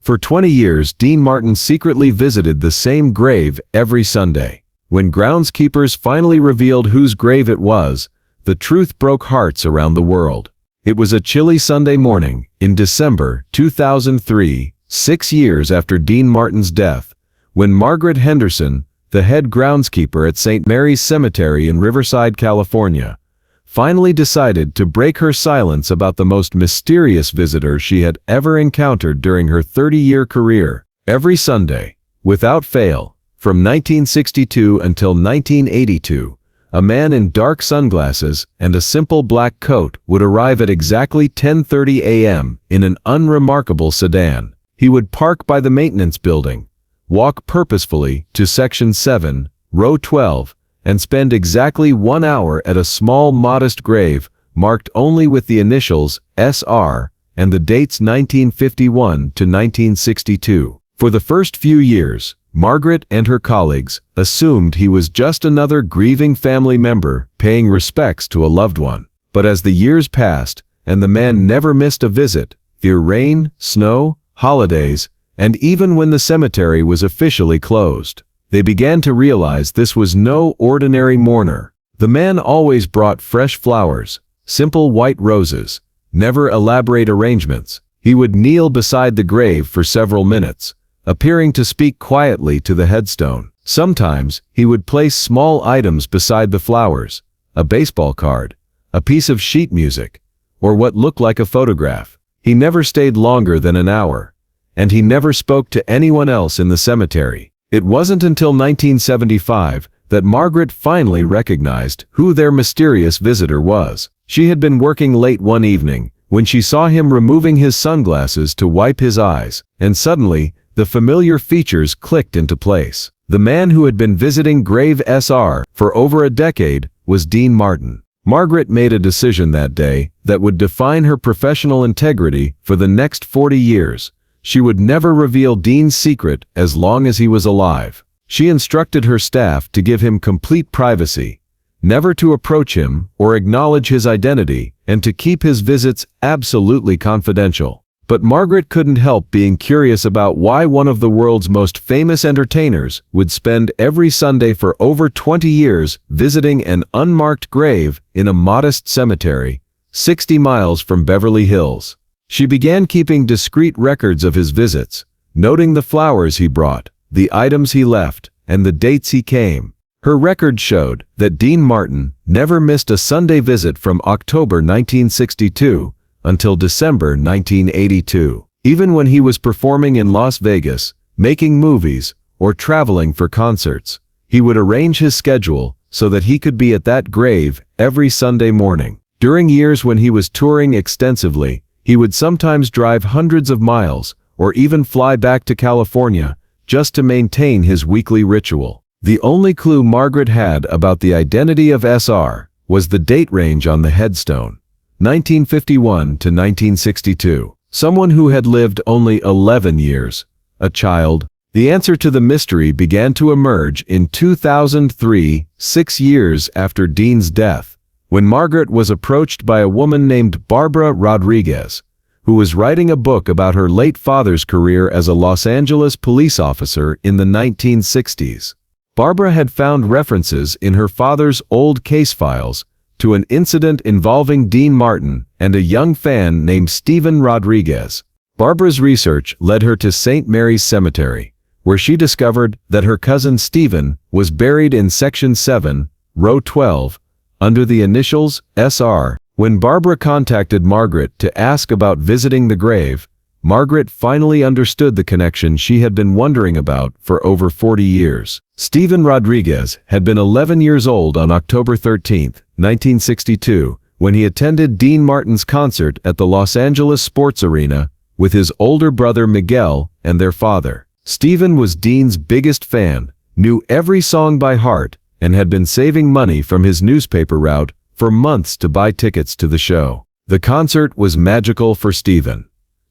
For 20 years, Dean Martin secretly visited the same grave every Sunday. When groundskeepers finally revealed whose grave it was, the truth broke hearts around the world. It was a chilly Sunday morning in December 2003, 6 years after Dean Martin's death, when Margaret Henderson, the head groundskeeper at St. Mary's Cemetery in Riverside, California, finally decided to break her silence about the most mysterious visitor she had ever encountered during her 30-year career. Every Sunday, without fail, from 1962 until 1982, a man in dark sunglasses and a simple black coat would arrive at exactly 10:30 a.m. in an unremarkable sedan. He would park by the maintenance building, walk purposefully to Section 7, Row 12, and spend exactly 1 hour at a small, modest grave marked only with the initials SR and the dates 1951 to 1962. For the first few years, Margaret and her colleagues assumed he was just another grieving family member paying respects to a loved one. But as the years passed, and the man never missed a visit, through rain, snow, holidays, and even when the cemetery was officially closed, they began to realize this was no ordinary mourner. The man always brought fresh flowers, simple white roses, never elaborate arrangements. He would kneel beside the grave for several minutes, appearing to speak quietly to the headstone. Sometimes, he would place small items beside the flowers, a baseball card, a piece of sheet music, or what looked like a photograph. He never stayed longer than an hour, and he never spoke to anyone else in the cemetery. It wasn't until 1975 that Margaret finally recognized who their mysterious visitor was. She had been working late one evening when she saw him removing his sunglasses to wipe his eyes, and suddenly, the familiar features clicked into place. The man who had been visiting Grave SR for over a decade was Dean Martin. Margaret made a decision that day that would define her professional integrity for the next 40 years. She would never reveal Dean's secret as long as he was alive. She instructed her staff to give him complete privacy, never to approach him or acknowledge his identity, and to keep his visits absolutely confidential. But Margaret couldn't help being curious about why one of the world's most famous entertainers would spend every Sunday for over 20 years visiting an unmarked grave in a modest cemetery, 60 miles from Beverly Hills. She began keeping discreet records of his visits, noting the flowers he brought, the items he left, and the dates he came. Her record showed that Dean Martin never missed a Sunday visit from October 1962 until December 1982. Even when he was performing in Las Vegas, making movies, or traveling for concerts, he would arrange his schedule so that he could be at that grave every Sunday morning. During years when he was touring extensively, he would sometimes drive hundreds of miles, or even fly back to California, just to maintain his weekly ritual. The only clue Margaret had about the identity of SR was the date range on the headstone, 1951 to 1962. Someone who had lived only 11 years, a child. The answer to the mystery began to emerge in 2003, 6 years after Dean's death, when Margaret was approached by a woman named Barbara Rodriguez, who was writing a book about her late father's career as a Los Angeles police officer in the 1960s. Barbara had found references in her father's old case files to an incident involving Dean Martin and a young fan named Steven Rodriguez. Barbara's research led her to St. Mary's Cemetery, where she discovered that her cousin Steven was buried in Section 7, Row 12, under the initials SR. When Barbara contacted Margaret to ask about visiting the grave, Margaret finally understood the connection she had been wondering about for over 40 years. Steven Rodriguez had been 11 years old on October 13, 1962, when he attended Dean Martin's concert at the Los Angeles Sports Arena with his older brother Miguel and their father. Steven was Dean's biggest fan, knew every song by heart, and had been saving money from his newspaper route for months to buy tickets to the show. The concert was magical for Steven.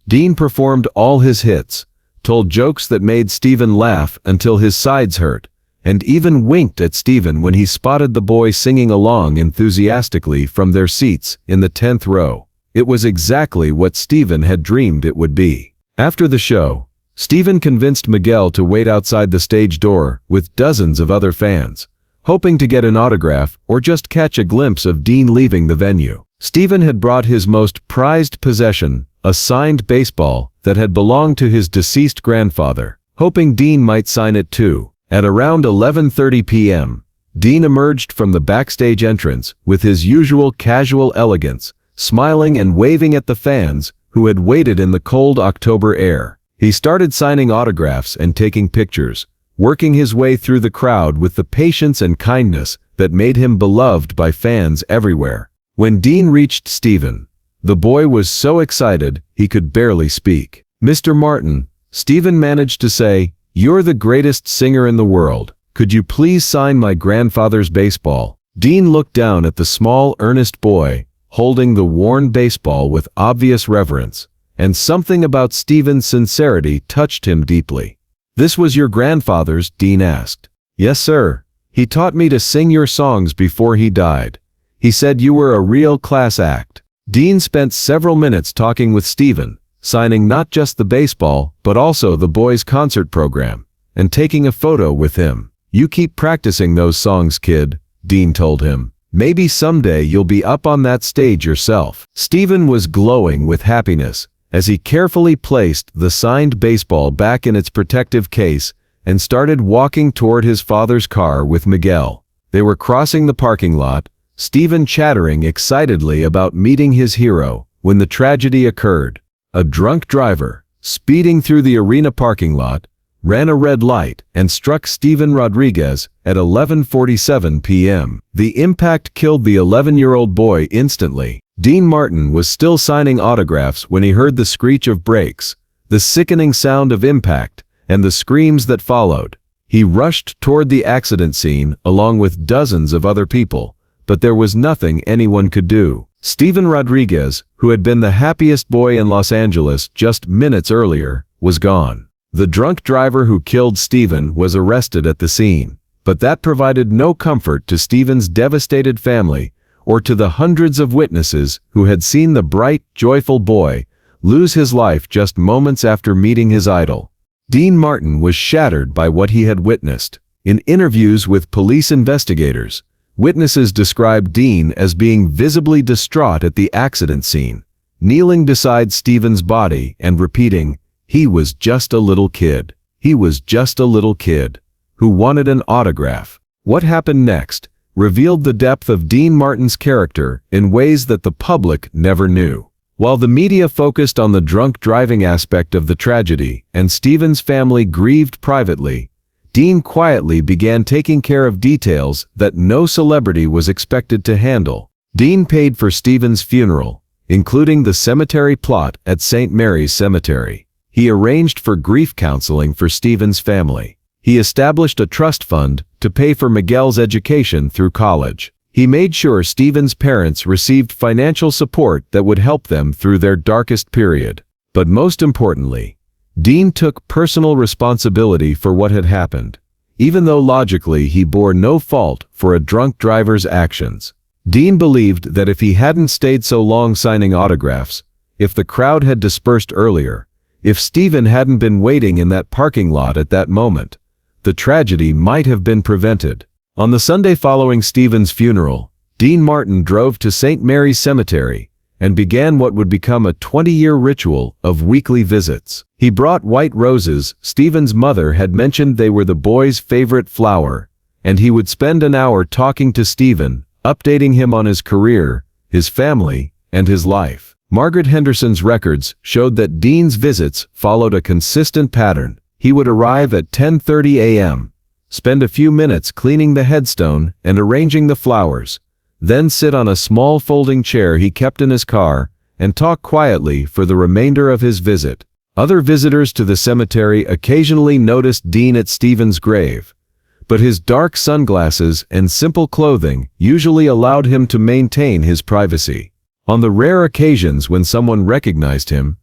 Dean performed all his hits, told jokes that made Steven laugh until his sides hurt, and even winked at Steven when he spotted the boys singing along enthusiastically from their seats in the 10th row. It was exactly what Steven had dreamed it would be. After the show, Stephen convinced Miguel to wait outside the stage door with dozens of other fans, hoping to get an autograph or just catch a glimpse of Dean leaving the venue. Stephen had brought his most prized possession, a signed baseball that had belonged to his deceased grandfather, hoping Dean might sign it too. At around 11:30 p.m., Dean emerged from the backstage entrance with his usual casual elegance, smiling and waving at the fans who had waited in the cold October air. He started signing autographs and taking pictures, working his way through the crowd with the patience and kindness that made him beloved by fans everywhere. When Dean reached Stephen, the boy was so excited he could barely speak. "Mr. Martin," Stephen managed to say, "you're the greatest singer in the world. Could you please sign my grandfather's baseball?" Dean looked down at the small, earnest boy, holding the worn baseball with obvious reverence, and something about Stephen's sincerity touched him deeply. "This was your grandfather's?" Dean asked. "Yes, sir. He taught me to sing your songs before he died. He said you were a real class act." Dean spent several minutes talking with Stephen, signing not just the baseball but also the boys' concert program, and taking a photo with him. "You keep practicing those songs, kid," Dean told him. "Maybe someday you'll be up on that stage yourself." Stephen was glowing with happiness as he carefully placed the signed baseball back in its protective case and started walking toward his father's car with Miguel. They were crossing the parking lot, Stephen chattering excitedly about meeting his hero, when the tragedy occurred. A drunk driver, speeding through the arena parking lot, ran a red light and struck Stephen Rodriguez at 11:47 p.m. The impact killed the 11-year-old boy instantly. Dean Martin was still signing autographs when he heard the screech of brakes, the sickening sound of impact, and the screams that followed. He rushed toward the accident scene along with dozens of other people, but there was nothing anyone could do. Stephen Rodriguez, who had been the happiest boy in Los Angeles just minutes earlier, was gone. The drunk driver who killed Stephen was arrested at the scene, but that provided no comfort to Stephen's devastated family or to the hundreds of witnesses who had seen the bright, joyful boy lose his life just moments after meeting his idol. Dean Martin was shattered by what he had witnessed. In interviews with police investigators, witnesses described Dean as being visibly distraught at the accident scene, kneeling beside Stephen's body and repeating, "He was just a little kid. He was just a little kid who wanted an autograph." What happened next revealed the depth of Dean Martin's character in ways that the public never knew. While the media focused on the drunk driving aspect of the tragedy and Stephen's family grieved privately, Dean quietly began taking care of details that no celebrity was expected to handle. Dean paid for Stephen's funeral, including the cemetery plot at St. Mary's Cemetery. He arranged for grief counseling for Stephen's family. He established a trust fund to pay for Miguel's education through college. He made sure Stephen's parents received financial support that would help them through their darkest period. But most importantly, Dean took personal responsibility for what had happened, even though logically he bore no fault for a drunk driver's actions. Dean believed that if he hadn't stayed so long signing autographs, if the crowd had dispersed earlier, if Stephen hadn't been waiting in that parking lot at that moment, the tragedy might have been prevented. On the Sunday following Stephen's funeral, Dean Martin drove to St. Mary's Cemetery and began what would become a 20-year ritual of weekly visits. He brought white roses. Stephen's mother had mentioned they were the boy's favorite flower, and he would spend an hour talking to Stephen, updating him on his career, his family, and his life. Margaret Henderson's records showed that Dean's visits followed a consistent pattern. He would arrive at 10:30 a.m., spend a few minutes cleaning the headstone and arranging the flowers, then sit on a small folding chair he kept in his car and talk quietly for the remainder of his visit. Other visitors to the cemetery occasionally noticed Dean at Stephen's grave, but his dark sunglasses and simple clothing usually allowed him to maintain his privacy. On the rare occasions when someone recognized him,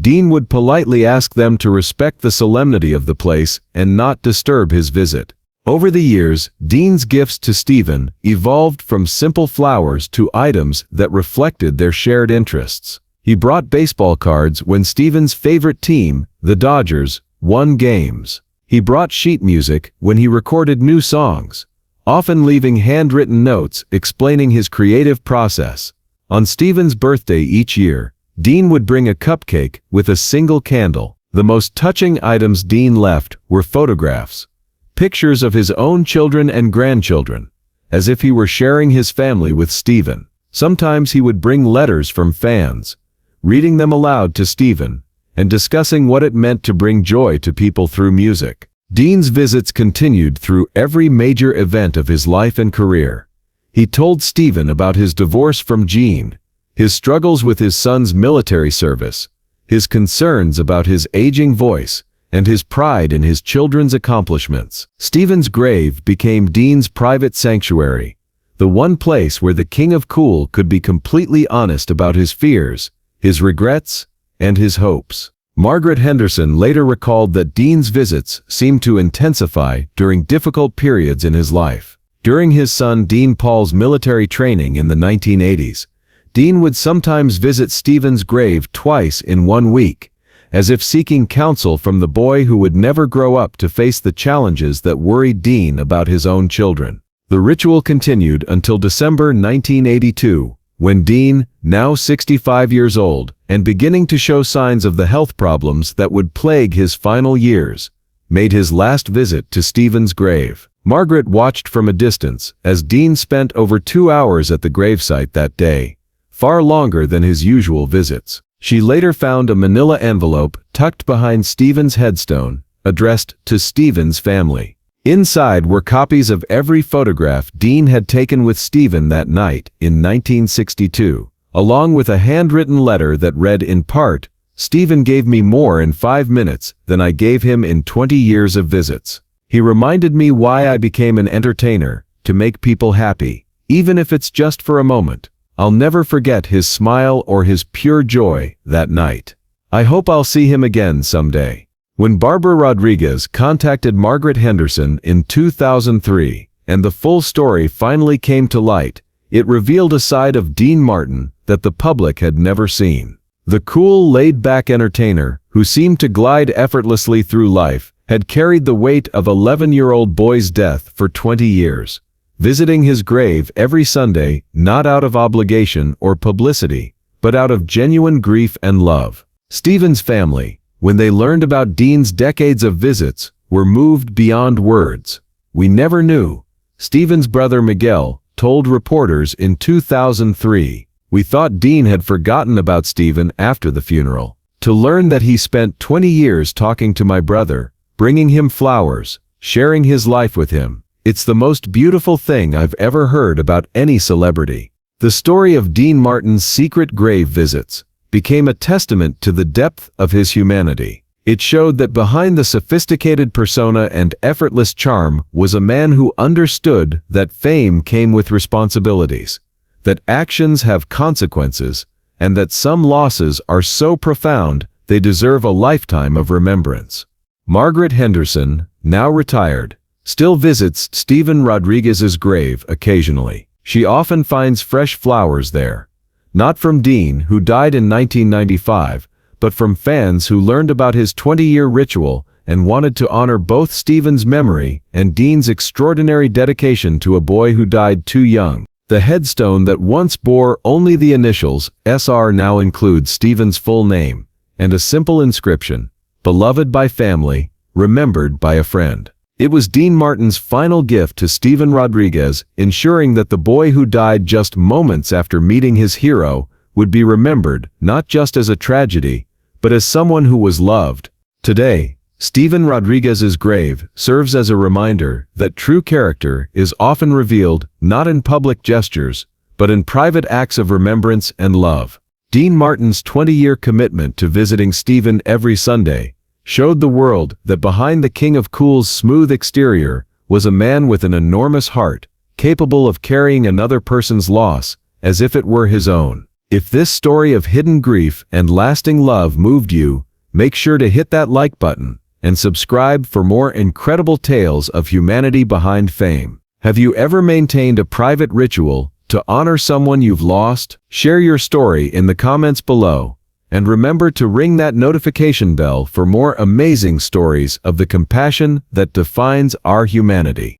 Dean would politely ask them to respect the solemnity of the place and not disturb his visit. Over the years, Dean's gifts to Stephen evolved from simple flowers to items that reflected their shared interests. He brought baseball cards when Stephen's favorite team, the Dodgers, won games. He brought sheet music when he recorded new songs, often leaving handwritten notes explaining his creative process. On Stephen's birthday each year, Dean would bring a cupcake with a single candle. The most touching items Dean left were photographs, pictures of his own children and grandchildren, as if he were sharing his family with Stephen. Sometimes he would bring letters from fans, reading them aloud to Stephen, and discussing what it meant to bring joy to people through music. Dean's visits continued through every major event of his life and career. He told Stephen about his divorce from Jean, his struggles with his son's military service, his concerns about his aging voice, and his pride in his children's accomplishments. Stephen's grave became Dean's private sanctuary, the one place where the King of Cool could be completely honest about his fears, his regrets, and his hopes. Margaret Henderson later recalled that Dean's visits seemed to intensify during difficult periods in his life. During his son Dean Paul's military training in the 1980s, Dean would sometimes visit Stephen's grave twice in 1 week, as if seeking counsel from the boy who would never grow up to face the challenges that worried Dean about his own children. The ritual continued until December 1982, when Dean, now 65 years old and beginning to show signs of the health problems that would plague his final years, made his last visit to Stephen's grave. Margaret watched from a distance as Dean spent over 2 hours at the gravesite that day, far longer than his usual visits. She later found a manila envelope tucked behind Stephen's headstone, addressed to Stephen's family. Inside were copies of every photograph Dean had taken with Stephen that night in 1962, along with a handwritten letter that read in part, "Stephen gave me more in 5 minutes than I gave him in 20 years of visits. He reminded me why I became an entertainer, to make people happy, even if it's just for a moment. I'll never forget his smile or his pure joy that night. I hope I'll see him again someday." When Barbara Rodriguez contacted Margaret Henderson in 2003, and the full story finally came to light, it revealed a side of Dean Martin that the public had never seen. The cool, laid-back entertainer, who seemed to glide effortlessly through life, had carried the weight of 11-year-old boy's death for 20 years, visiting his grave every Sunday not out of obligation or publicity, but out of genuine grief and love. Stephen's family, when they learned about Dean's decades of visits, were moved beyond words. "We never knew," Stephen's brother Miguel told reporters in 2003. "We thought Dean had forgotten about Stephen after the funeral. To learn that he spent 20 years talking to my brother, bringing him flowers, sharing his life with him, it's the most beautiful thing I've ever heard about any celebrity." The story of Dean Martin's secret grave visits became a testament to the depth of his humanity. It showed that behind the sophisticated persona and effortless charm was a man who understood that fame came with responsibilities, that actions have consequences, and that some losses are so profound they deserve a lifetime of remembrance. Margaret Henderson, now retired, still visits Stephen Rodriguez's grave occasionally. She often finds fresh flowers there, not from Dean, who died in 1995, but from fans who learned about his 20-year ritual and wanted to honor both Stephen's memory and Dean's extraordinary dedication to a boy who died too young. The headstone that once bore only the initials SR now includes Stephen's full name and a simple inscription, "Beloved by family, remembered by a friend." It was Dean Martin's final gift to Stephen Rodriguez, ensuring that the boy who died just moments after meeting his hero would be remembered not just as a tragedy, but as someone who was loved. Today, Stephen Rodriguez's grave serves as a reminder that true character is often revealed not in public gestures, but in private acts of remembrance and love. Dean Martin's 20-year commitment to visiting Stephen every Sunday showed the world that behind the King of Cool's smooth exterior was a man with an enormous heart, capable of carrying another person's loss as if it were his own. If this story of hidden grief and lasting love moved you, make sure to hit that like button and subscribe for more incredible tales of humanity behind fame. Have you ever maintained a private ritual to honor someone you've lost? Share your story in the comments below, And remember to ring that notification bell for more amazing stories of the compassion that defines our humanity.